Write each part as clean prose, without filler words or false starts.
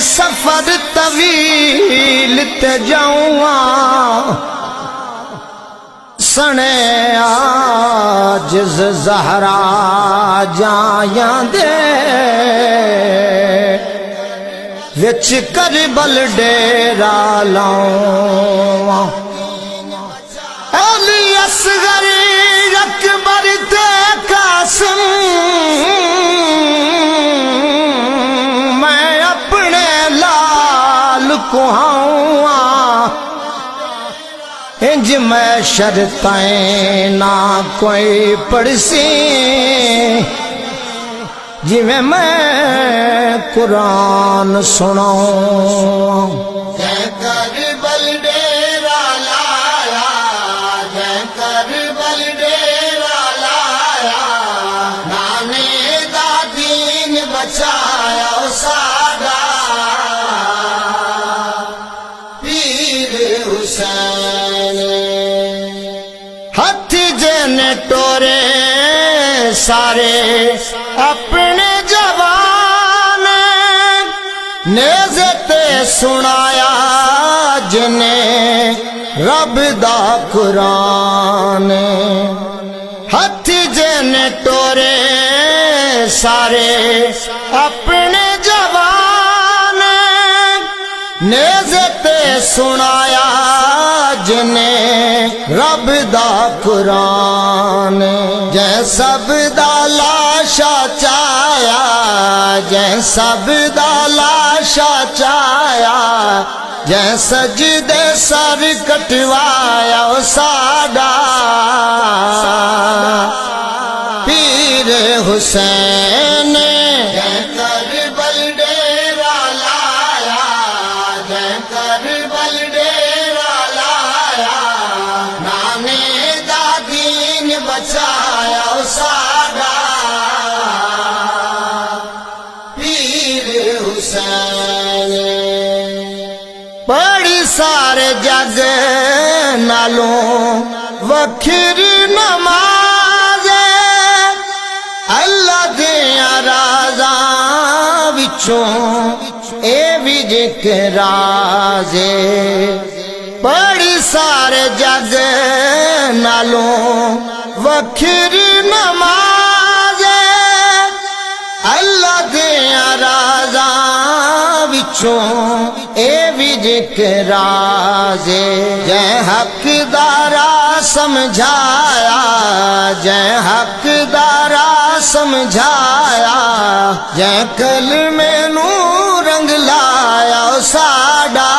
سفر طویل تے جاؤں سنے عاجز زہرا جایاں دے وچ کربل ڈیرا لاؤں علی اصغر اکبر تے قاسم میں اپنے لال کو ہاں انج میں شرطیں نہ کوئی پڑسی جی میں قرآن سناؤں جے کربل ڈیرا لایا جے کربل ڈیرا لایا نانے دا دین بچایا ساڈا پیر حسین ہاتھ جن ٹورے سارے اپنے جوان نیزے تے سنایا جنے رب دا قرآن ہاتھ جن ٹورے سارے اپنے جوان نیزے تے سنایا جنے رب دا قرآن جے سب دا لاشا چایا جے سب دا لاشا چایا جے سجدے سر کٹوایا ساڈا پیر حسین جے کربل ڈیرا لایا جے کربل ڈیرا لایا نانے دا دین بچایا ساڈا پیر حسین بڑی سارے جگ نالوں وکھری نماز اللہ دیاں رازاں وچوں اے بھی ذکر راز بڑی سارے جگ نالوں وکھری نماز اللہ دیاں رازاں وچوں اے بھی ذکر راز جے حق دارا سمجھایا جے حق دارا سمجھایا جے کلمے نو رنگ لایا ساڈا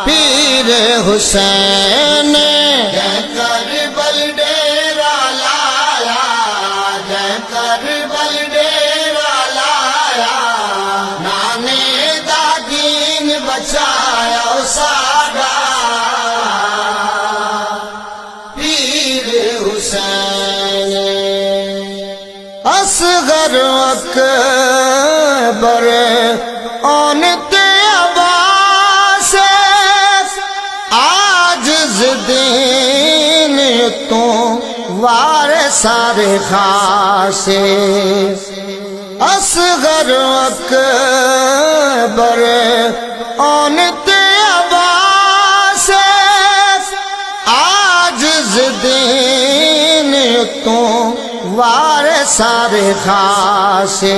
پیر حسین جے کربل ڈیرا لایا جے کربل ڈیرا لایا نانے دا دین بچایا ساڈا پیر حسین اصغر اکبر آن تے عباس عاجز دین تو وارے سارے خاصے اصغر اکبر آن تے عباس عاجز دین تو وارے سارے خاصے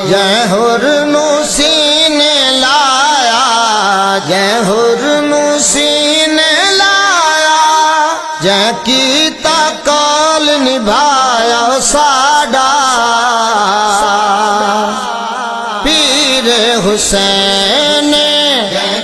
جے حر نو سینے لایا جے حر نو سینے لایا جے کیتا کال نبھایا ساڈا پیر حسین جے